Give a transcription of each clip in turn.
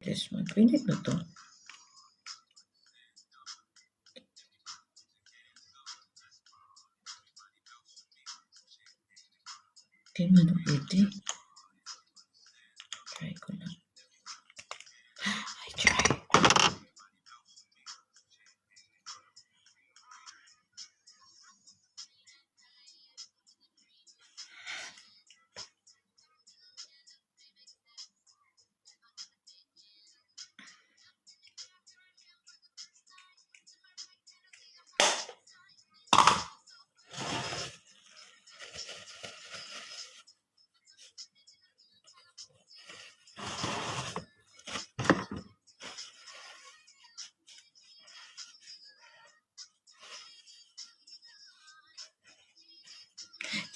This one. Pinit na to. Di man pwede. Try ko lang. I try.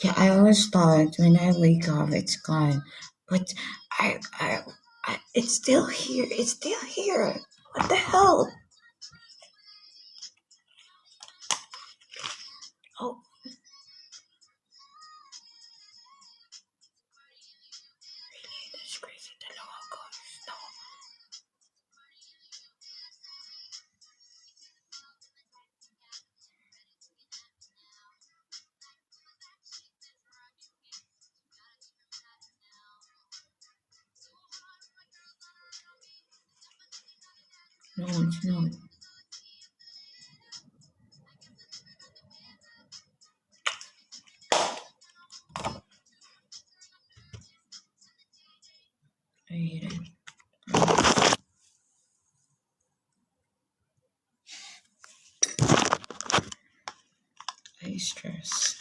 Yeah, I always thought when I wake up it's gone, but it's still here. It's still here. What the hell? Oh, really? That's crazy. Dalawa ko. No. No, it's not. I hate it. I stress.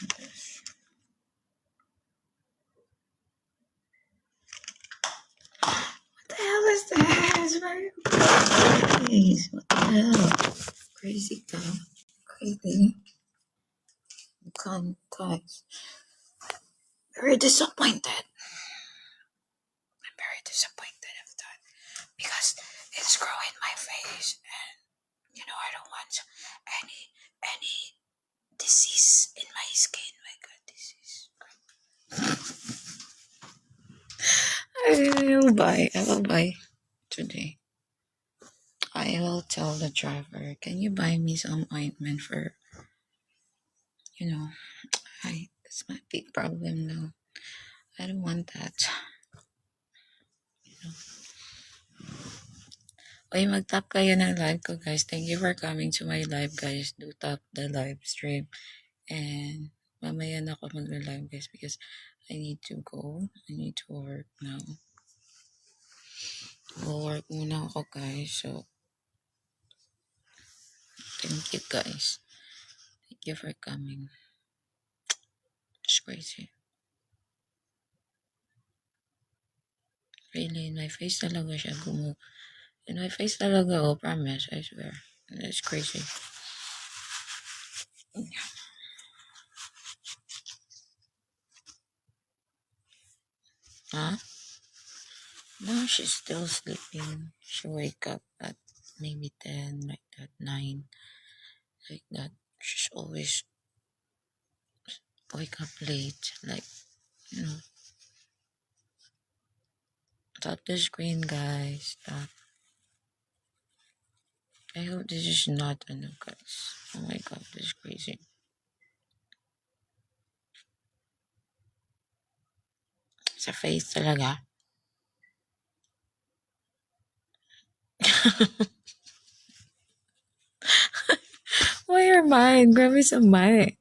What the hell is that? It's very crazy. What the hell? Crazy guy. Crazy. Guys. Very disappointed. I'm very disappointed of that because it's growing my face, and I don't want any disease in my skin. My God, disease. I will buy today. I will tell the driver, can you buy me some ointment for, that's my big problem now. I don't want that. Oy, mag-tap kayo ng live ko, guys. Thank you for coming to my live, guys. Do tap the live stream. And mamaya na ako mag-live, guys, because I need to go. I need to work now. Work muna ako, guys. So, thank you, guys. Thank you for coming. It's crazy. Really, in my face talaga siya in my face talaga, oh, promise, I swear. It's crazy. Huh? No, she's still sleeping. She wake up at maybe 10, like that, 9, like that. She's always wake up late, like, Stop the screen, guys. Stop. I hope this is not enough, guys. Oh my God, this is crazy. Sa face talaga. Why your mind? Grabe sa mind.